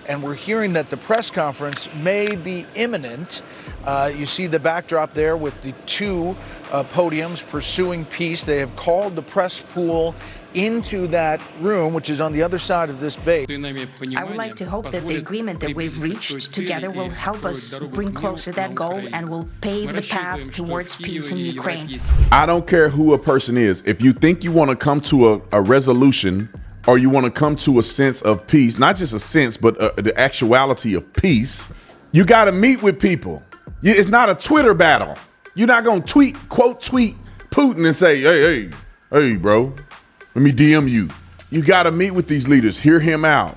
and we're hearing that the press conference may be imminent. You see the backdrop there with the two podiums pursuing peace. They have called the press pool into that room, which is on the other side of this base. I would like to hope that the agreement that we've reached together will help us bring closer that goal and will pave the path towards peace in Ukraine. I don't care who a person is. If you think you want to come to a resolution, or you want to come to a sense of peace, not just a sense, but the actuality of peace, you got to meet with people. It's not a Twitter battle. You're not going to quote tweet Putin and say, hey, bro, let me DM you. You got to meet with these leaders, hear him out.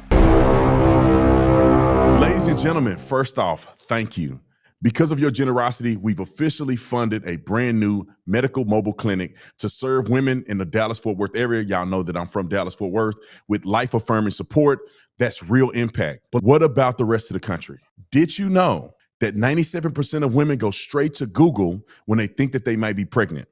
Ladies and gentlemen, first off, thank you. Because of your generosity, we've officially funded a brand new medical mobile clinic to serve women in the Dallas-Fort Worth area. Y'all know that I'm from Dallas-Fort Worth, with life-affirming support. That's real impact. But what about the rest of the country? Did you know that 97% of women go straight to Google when they think that they might be pregnant?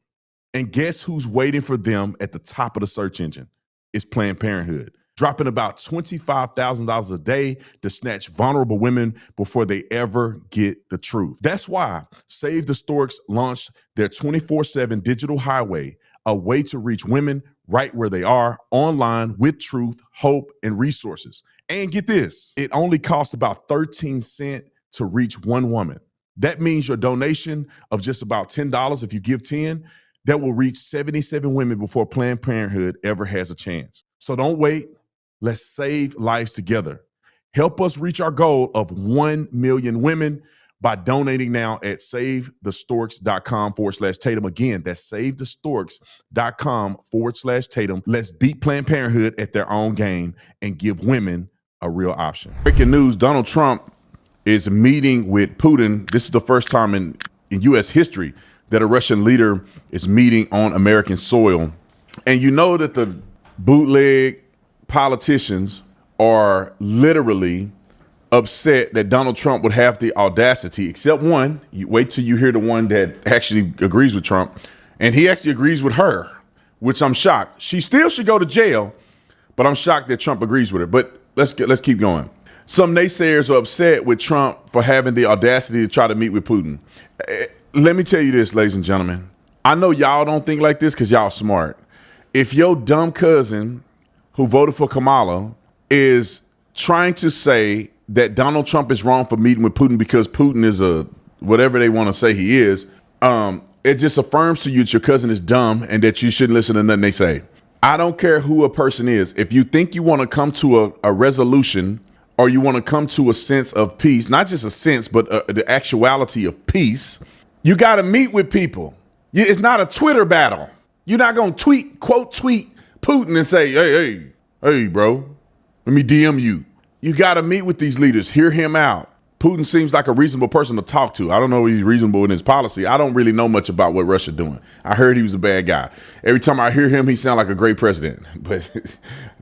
And guess who's waiting for them at the top of the search engine? It's Planned Parenthood, dropping about $25,000 a day to snatch vulnerable women before they ever get the truth. That's why Save the Storks launched their 24/7 digital highway, a way to reach women right where they are, online, with truth, hope, and resources. And get this, it only costs about 13 cents to reach one woman. That means your donation of just about $10, if you give 10, that will reach 77 women before Planned Parenthood ever has a chance. So don't wait. Let's save lives together. Help us reach our goal of 1 million women by donating now at SaveTheStorks.com/Tatum. Again, that's SaveTheStorks.com/Tatum. Let's beat Planned Parenthood at their own game and give women a real option. Breaking news, Donald Trump is meeting with Putin. This is the first time in U.S. history that a Russian leader is meeting on American soil. And you know that the bootleg politicians are literally upset that Donald Trump would have the audacity, except one. You wait till you hear the one that actually agrees with Trump, and he actually agrees with her, which I'm shocked. She still should go to jail, but I'm shocked that Trump agrees with her. But let's keep going. Some naysayers are upset with Trump for having the audacity to try to meet with Putin. Let me tell you this, ladies and gentlemen. I know y'all don't think like this because y'all smart. If your dumb cousin who voted for Kamala is trying to say that Donald Trump is wrong for meeting with Putin because Putin is a whatever they want to say he is, it just affirms to you that your cousin is dumb and that you shouldn't listen to nothing they say. I don't care who a person is. If you think you want to come to a resolution, or you want to come to a sense of peace, not just a sense, but the actuality of peace, you got to meet with people. It's not a Twitter battle. You're not going to quote tweet Putin and say, hey, bro, let me DM you. You got to meet with these leaders, hear him out. Putin seems like a reasonable person to talk to. I don't know if he's reasonable in his policy. I don't really know much about what Russia's doing. I heard he was a bad guy. Every time I hear him, he sounds like a great president. But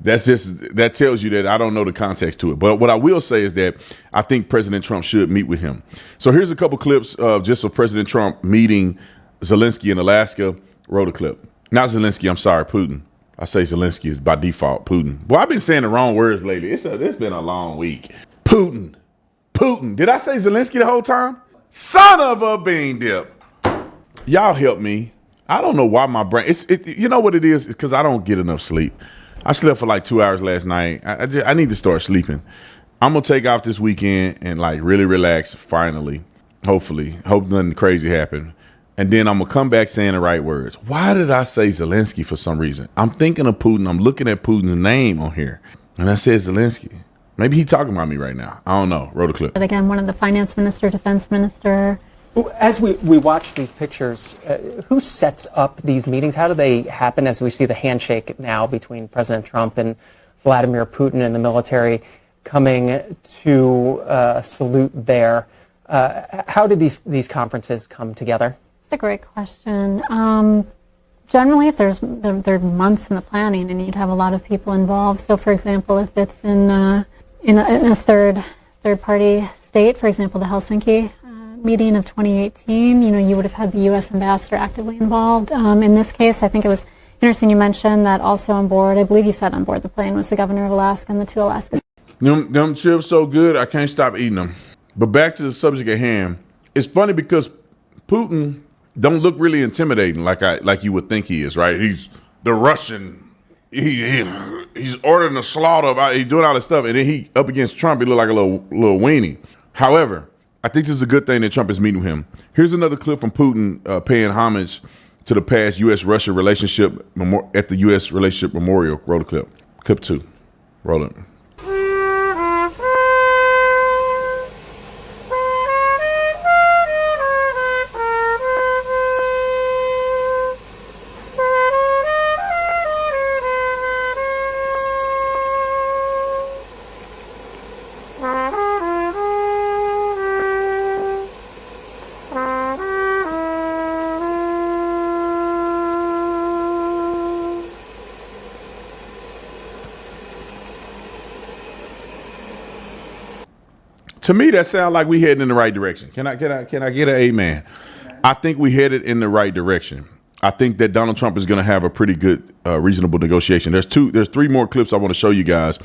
that tells you that I don't know the context to it. But what I will say is that I think President Trump should meet with him. So here's a couple clips of President Trump meeting Zelensky in Alaska. Roll the clip. Not Zelensky, I'm sorry, Putin. I say Zelensky is by default Putin. Boy, I've been saying the wrong words lately. It's been a long week. Putin. Did I say Zelensky the whole time? Son of a bean dip. Y'all help me. I don't know why my brain, you know what it is? It's because I don't get enough sleep. I slept for like 2 hours last night. I need to start sleeping. I'm going to take off this weekend and like really relax finally. Hopefully. Hope nothing crazy happened. And then I'm going to come back saying the right words. Why did I say Zelensky for some reason? I'm thinking of Putin. I'm looking at Putin's name on here. And I said Zelensky. Maybe he's talking about me right now. I don't know. Roll the clip. But again, one of the finance minister, defense minister. As we watch these pictures, who sets up these meetings? How do they happen as we see the handshake now between President Trump and Vladimir Putin and the military coming to salute there? How did these conferences come together? It's a great question. Generally, if there are months in the planning and you'd have a lot of people involved. So, for example, if it's in a third party state, for example, the Helsinki meeting of 2018, you would have had the U.S. ambassador actively involved. In this case, I think it was interesting you mentioned that also on board, I believe you said on board the plane, was the governor of Alaska and the two Alaska. Them chips so good, I can't stop eating them. But back to the subject at hand. It's funny because Putin don't look really intimidating like you would think he is, right? He's the Russian. He's ordering a slaughter. He's doing all this stuff, and then he up against Trump. He look like a little weenie. However, I think this is a good thing that Trump is meeting him. Here's another clip from Putin paying homage to the past U.S.-Russia relationship at the U.S. Relationship Memorial. Roll the clip. Clip 2. Roll it. To me, that sounds like we heading in the right direction. Can I get an amen? I think we headed in the right direction. I think that Donald Trump is going to have a pretty good, reasonable negotiation. There's 3 more clips I want to show you guys.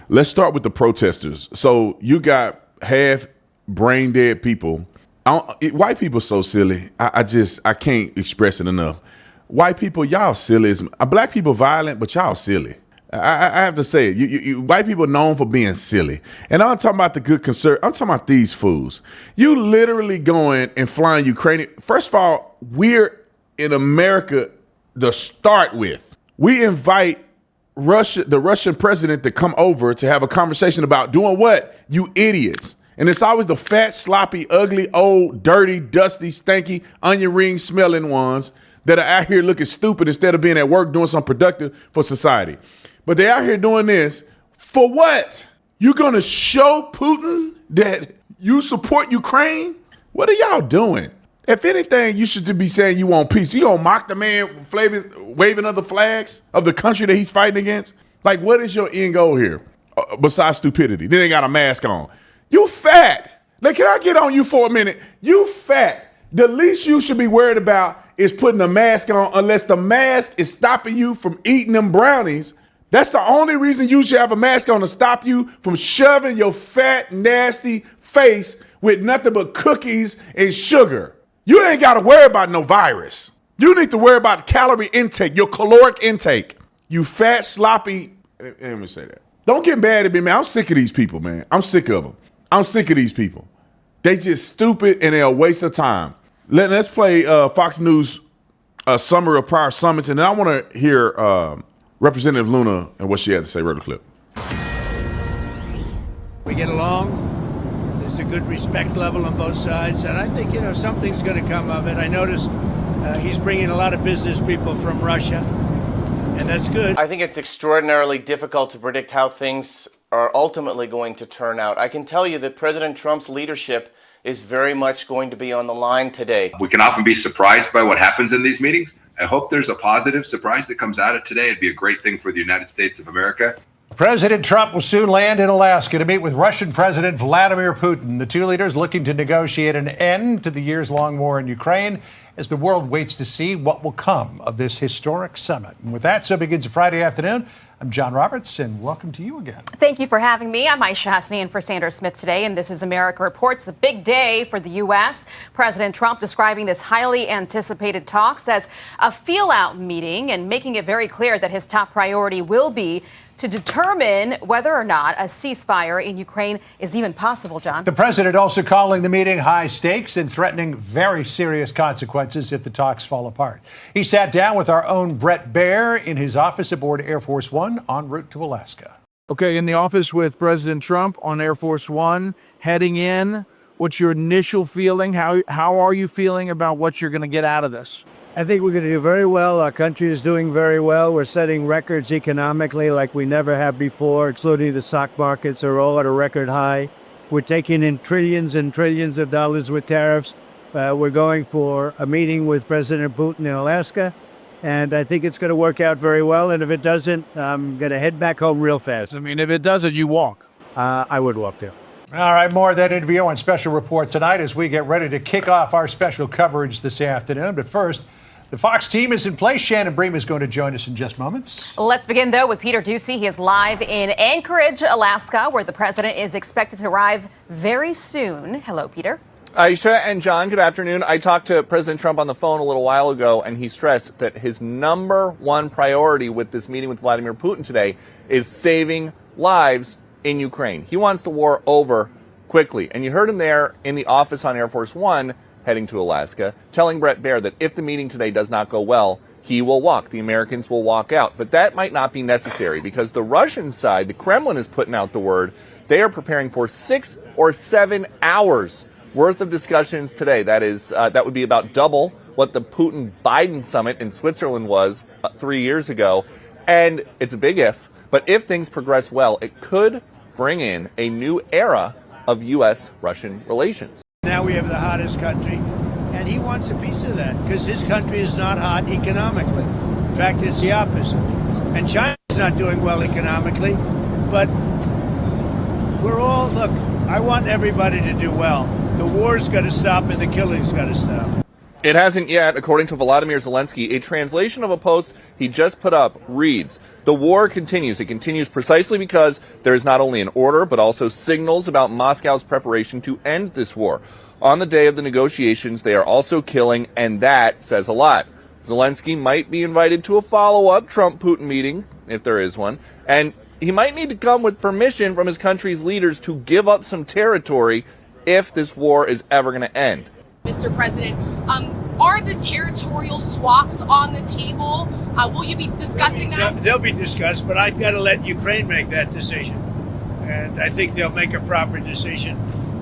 Let's start with the protesters. So you got half brain dead people. White people so silly. I can't express it enough. White people, y'all silly. Black people violent, but y'all silly. I have to say it. You white people are known for being silly. And I'm talking about the good conservative. I'm talking about these fools. You literally going and flying Ukrainian. First of all, we're in America to start with. We invite the Russian president to come over to have a conversation about doing what? You idiots. And it's always the fat, sloppy, ugly, old, dirty, dusty, stanky, onion ring smelling ones that are out here looking stupid instead of being at work doing something productive for society. But they're out here doing this for what? You gonna show Putin that you support Ukraine? What are y'all doing? If anything, you should be saying you want peace. You gonna mock the man waving other flags of the country that he's fighting against? Like, what is your end goal here? Besides stupidity. Then they got a mask on. You fat. Like, can I get on you for a minute? You fat. The least you should be worried about is putting a mask on unless the mask is stopping you from eating them brownies. That's the only reason you should have a mask on, to stop you from shoving your fat, nasty face with nothing but cookies and sugar. You ain't got to worry about no virus. You need to worry about calorie intake, your caloric intake. You fat, sloppy. Let me say that. Don't get mad at me, man. I'm sick of these people, man. I'm sick of them. I'm sick of these people. They just stupid and they're a waste of time. Let's play Fox News summary of prior summits, and then I want to hear Representative Luna and what she had to say. Roll the clip. We get along. There's a good respect level on both sides, and I think, something's going to come of it. I notice he's bringing a lot of business people from Russia, and that's good. I think it's extraordinarily difficult to predict how things are ultimately going to turn out. I can tell you that President Trump's leadership is very much going to be on the line today. We can often be surprised by what happens in these meetings. I hope there's a positive surprise that comes out of today. It'd be a great thing for the United States of America. President Trump will soon land in Alaska to meet with Russian President Vladimir Putin. The two leaders looking to negotiate an end to the years-long war in Ukraine as the world waits to see what will come of this historic summit. And with that, so begins a Friday afternoon. I'm John Roberts, and welcome to you again. Thank you for having me. I'm Aisha Hasni in for Sandra Smith today, and this is America Reports, the big day for the U.S. President Trump describing this highly anticipated talks as a feel-out meeting and making it very clear that his top priority will be to determine whether or not a ceasefire in Ukraine is even possible, John. The president also calling the meeting high stakes and threatening very serious consequences if the talks fall apart. He sat down with our own Brett Baer in his office aboard Air Force One en route to Alaska. Okay, in the office with President Trump on Air Force One, heading in. What's your initial feeling? How are you feeling about what you're going to get out of this? I think we're going to do very well. Our country is doing very well. We're setting records economically like we never have before, including the stock markets are all at a record high. We're taking in trillions and trillions of dollars with tariffs. We're going for a meeting with President Putin in Alaska, and I think it's going to work out very well. And if it doesn't, I'm going to head back home real fast. I mean, if it doesn't, you walk. I would walk there. All right, more of that interview on Special Report tonight as we get ready to kick off our special coverage this afternoon. But first, The Fox team is in place. Shannon Bream is going to join us in just moments. Let's begin, though, with Peter Ducey. He is live in Anchorage, Alaska, where the president is expected to arrive very soon. Hello, Peter. Aisha and John, good afternoon. I talked to President Trump on the phone a little while ago, and he stressed that his number one priority with this meeting with Vladimir Putin today is saving lives in Ukraine. He wants the war over quickly. And you heard him there in the office on Air Force One, heading to Alaska, telling Brett Baer that if the meeting today does not go well, he will walk. The Americans will walk out. But that might not be necessary because the Russian side, the Kremlin, is putting out the word. They are preparing for 6 or 7 hours worth of discussions today. That would be about double what the Putin-Biden summit in Switzerland was 3 years ago. And it's a big if, but if things progress well, it could bring in a new era of U.S.-Russian relations. Now we have the hottest country, and he wants a piece of that because his country is not hot economically. In fact, it's the opposite. And China's not doing well economically, but we're all, look, I want everybody to do well. The war's got to stop and the killing's got to stop. It hasn't yet, according to Vladimir Zelensky. A translation of a post he just put up reads, "The war continues. It continues precisely because there is not only an order, but also signals about Moscow's preparation to end this war. On the day of the negotiations, they are also killing, and that says a lot." Zelensky might be invited to a follow-up Trump-Putin meeting, if there is one, and he might need to come with permission from his country's leaders to give up some territory if this war is ever going to end. Mr. President, are the territorial swaps on the table? Will you be discussing that? They'll be discussed, but I've got to let Ukraine make that decision. And I think they'll make a proper decision.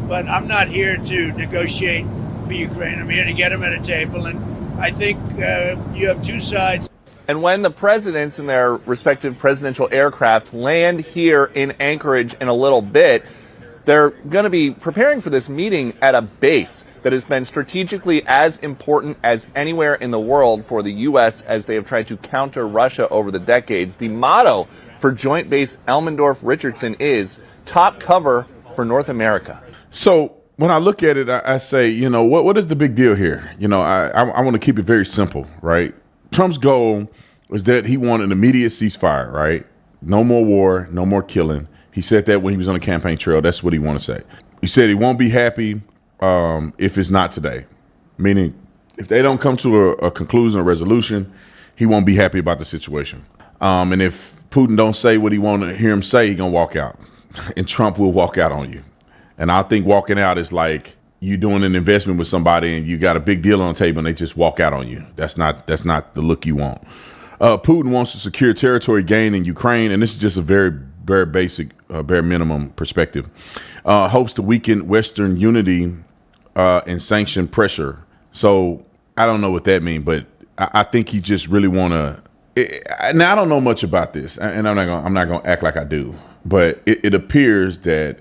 But I'm not here to negotiate for Ukraine. I'm here to get them at a table. And I think you have two sides. And when the presidents in their respective presidential aircraft land here in Anchorage in a little bit, they're going to be preparing for this meeting at a base that has been strategically as important as anywhere in the world for the U.S. as they have tried to counter Russia over the decades. The motto for Joint Base Elmendorf-Richardson is top cover for North America. So when I look at it, I say, you know, what is the big deal here? You know, I want to keep it very simple, right? Trump's goal was that he wanted an immediate ceasefire, right? No more war, no more killing. He said that when he was on the campaign trail. That's what he wanted to say. He said he won't be happy if it's not today, meaning if they don't come to a conclusion or resolution, he won't be happy about the situation. And if Putin don't say what he want to hear him say, he's going to walk out. And Trump will walk out on you. And I think walking out is like you doing an investment with somebody and you got a big deal on the table and they just walk out on you. That's not the look you want. Putin wants to secure territory gain in Ukraine, and this is just a very basic, bare minimum perspective. Hopes to weaken Western unity and sanction pressure. So I don't know what that means, but I think he just really want to. Now I don't know much about this, and I'm not gonna act like I do. But it appears that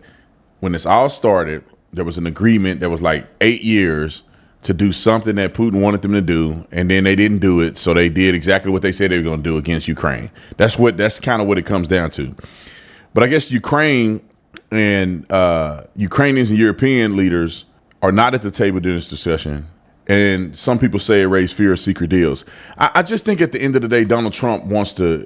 when this all started, there was an agreement that was like 8 years to do something that Putin wanted them to do, and then they didn't do it, so they did exactly what they said they were going to do against Ukraine. That's kind of what it comes down to. But I guess Ukraine and Ukrainians and European leaders are not at the table during this discussion, and some people say it raised fear of secret deals. I just think at the end of the day, Donald Trump wants the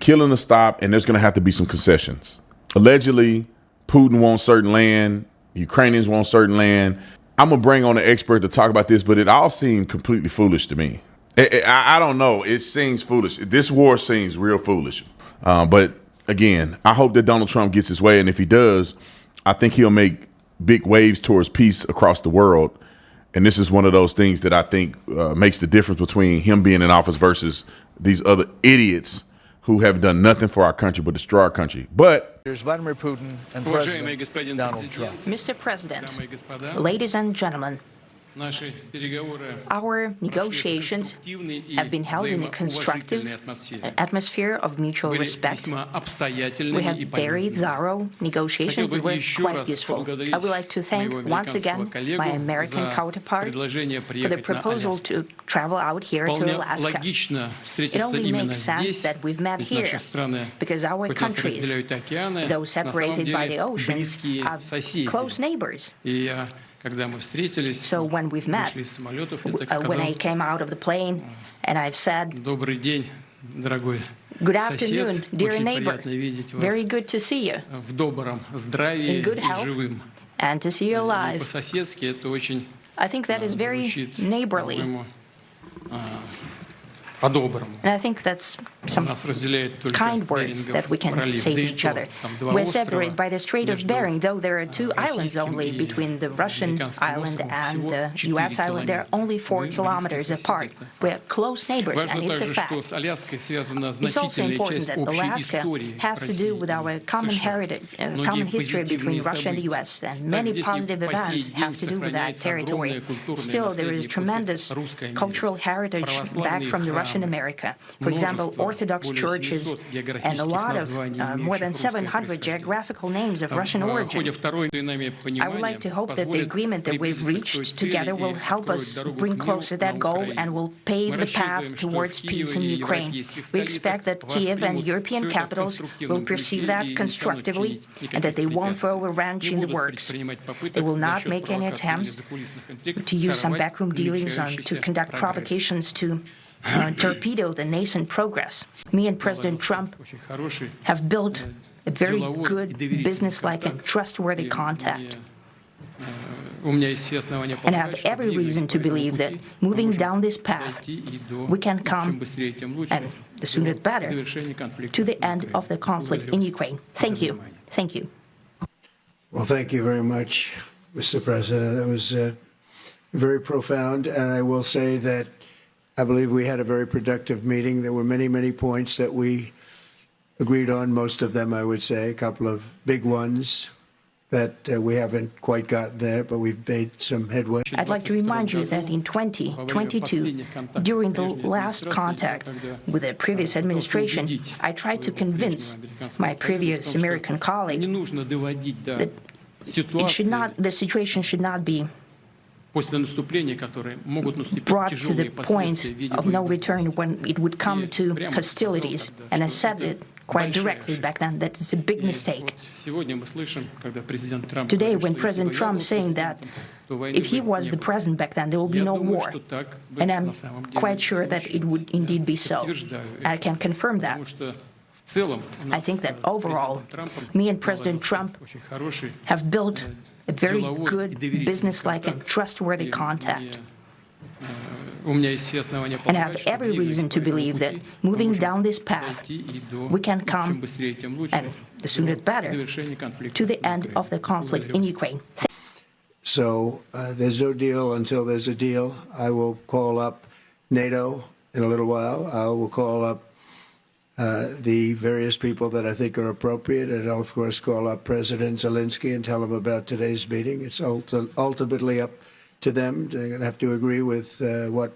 killing to stop, and there's going to have to be some concessions. Allegedly, Putin wants certain land, Ukrainians want certain land. I'm going to bring on an expert to talk about this, but it all seemed completely foolish to me. I don't know. It seems foolish. This war seems real foolish. But again, I hope that Donald Trump gets his way. And if he does, I think he'll make big waves towards peace across the world. And this is one of those things that I think makes the difference between him being in office versus these other idiots who have done nothing for our country but destroy our country. But here's Vladimir Putin and President Donald Trump. Mr. President, ladies and gentlemen, our negotiations have been held in a constructive atmosphere of mutual respect. We had very thorough negotiations that were quite useful. I would like to thank once again my American counterpart for the proposal to travel out here to Alaska. It only makes sense that we've met here because our countries, though separated by the oceans, are close neighbors. So when we've met, when I came out of the plane, and I've said, "Good afternoon, dear neighbor. Very good to see you. In good health and to see you alive." I think that is very neighborly. And I think that's some kind words that we can say to each other. We're separated by the Strait of Bering, though there are 2 islands only between the Russian island and the U.S. island. They're only 4 kilometers apart. We're close neighbors, and it's a fact. It's also important that Alaska has to do with our common heritage, common history between Russia and the U.S., and many positive events have to do with that territory. Still, there is tremendous cultural heritage back from the Russian America. For example, Orthodox churches and a lot of more than 700 geographical names of Russian origin. I would like to hope that the agreement that we've reached together will help us bring closer that goal and will pave the path towards peace in Ukraine. We expect that Kiev and European capitals will perceive that constructively and that they won't throw a wrench in the works. They will not make any attempts to use some backroom dealings to conduct provocations to torpedo the nascent progress. Me and President Trump have built a very good, businesslike, and trustworthy contact. And I have every reason to believe that moving down this path, we can come, and the sooner the better, to the end of the conflict in Ukraine. Thank you. Thank you. Well, thank you very much, Mr. President. That was very profound, and I will say that I believe we had a very productive meeting. There were many, many points that we agreed on, most of them, I would say, a couple of big ones that we haven't quite gotten there, but we've made some headway. I'd like to remind you that in 2022, during the last contact with the previous administration, I tried to convince my previous American colleague that the situation should not be brought to the point of no return when it would come to hostilities. And I said it quite directly back then that it's a big mistake. Today, when President Trump is saying that if he was the president back then, there will be no war. And I'm quite sure that it would indeed be so. I can confirm that. I think that overall, me and President Trump have built a very good, businesslike, and trustworthy contact. And I have every reason to believe that moving down this path, we can come, and the sooner the better, to the end of the conflict in Ukraine. So there's no deal until there's a deal. I will call up NATO in a little while. I will call up the various people that I think are appropriate, and I'll, of course, call up President Zelensky and tell him about today's meeting. It's ultimately up to them. They're going to have to agree with what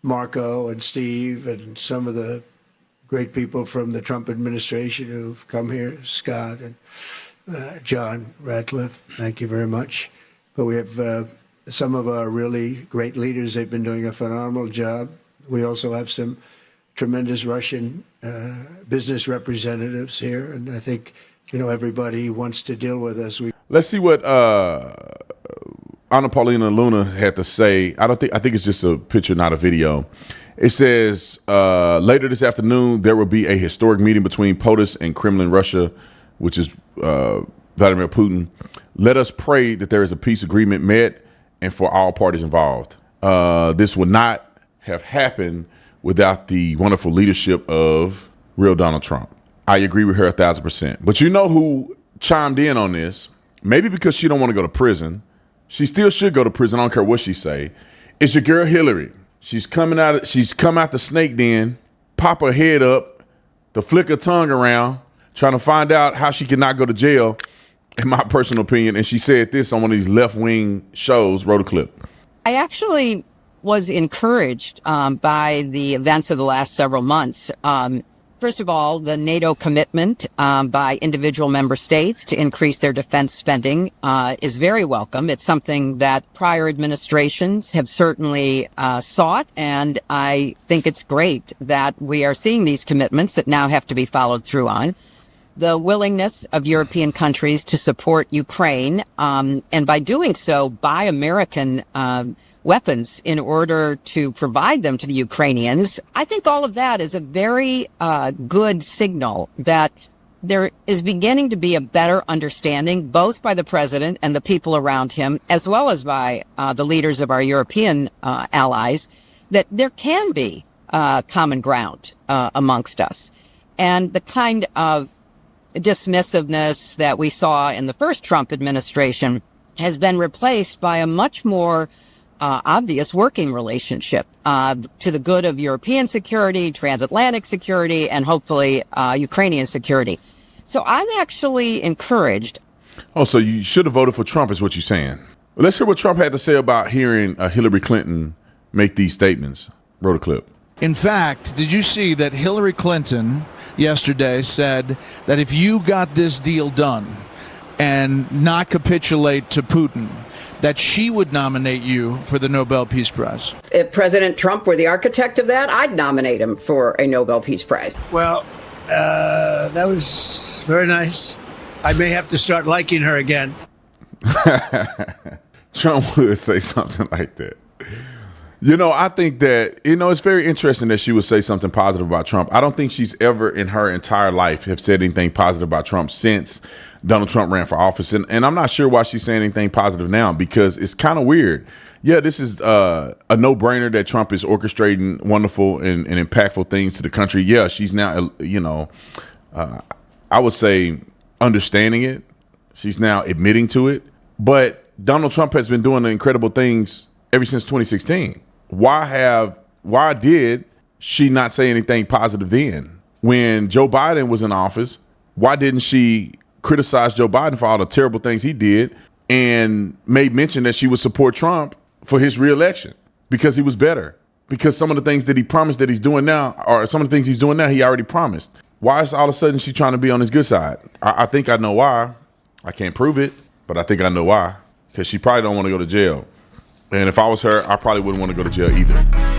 Marco and Steve and some of the great people from the Trump administration who've come here, Scott and John Ratcliffe. Thank you very much. But we have some of our really great leaders. They've been doing a phenomenal job. We also have some tremendous Russian business representatives here, and I think everybody wants to deal with us. Let's see what Anna Paulina Luna had to say. I think it's just a picture, not a video. It says later this afternoon there will be a historic meeting between POTUS and Kremlin, Russia, which is Vladimir Putin. Let us pray that there is a peace agreement met and for all parties involved. This would not have happened without the wonderful leadership of real Donald Trump. I agree with her 1,000%. But you know who chimed in on this? Maybe because she don't want to go to prison. She still should go to prison. I don't care what she say. It's your girl Hillary. She's come out the snake den, pop her head up, to flick her tongue around, trying to find out how she cannot go to jail, in my personal opinion. And she said this on one of these left-wing shows, wrote a clip. I actually was encouraged by the events of the last several months. First of all, the NATO commitment by individual member states to increase their defense spending is very welcome. It's something that prior administrations have certainly sought, and I think it's great that we are seeing these commitments that now have to be followed through on. the willingness of European countries to support Ukraine, and by doing so, buy American weapons in order to provide them to the Ukrainians. I think all of that is a very good signal that there is beginning to be a better understanding, both by the president and the people around him, as well as by the leaders of our European allies, that there can be common ground amongst us. And the kind of dismissiveness that we saw in the first Trump administration has been replaced by a much more obvious working relationship to the good of European security, transatlantic security, and hopefully Ukrainian security. So I'm actually encouraged. Oh, so you should have voted for Trump is what you're saying. Well, let's hear what Trump had to say about hearing Hillary Clinton make these statements. Roll the clip. In fact, did you see that Hillary Clinton yesterday said that if you got this deal done and not capitulate to Putin, that she would nominate you for the Nobel Peace Prize? If President Trump were the architect of that, I'd nominate him for a Nobel Peace Prize. Well, that was very nice. I may have to start liking her again. Trump would say something like that. You know, I think that, it's very interesting that she would say something positive about Trump. I don't think she's ever in her entire life have said anything positive about Trump since Donald Trump ran for office. And I'm not sure why she's saying anything positive now, because it's kind of weird. Yeah, this is a no-brainer that Trump is orchestrating wonderful and impactful things to the country. Yeah, she's now, I would say understanding it. She's now admitting to it. But Donald Trump has been doing incredible things ever since 2016. Why did she not say anything positive then? When Joe Biden was in office, why didn't she criticize Joe Biden for all the terrible things he did and made mention that she would support Trump for his reelection because he was better? Because some of the things that he promised that he's doing now, or some of the things he's doing now, he already promised. Why is all of a sudden she trying to be on his good side? I think I know why. I can't prove it, but I think I know why. Because she probably don't want to go to jail. And if I was her, I probably wouldn't want to go to jail either.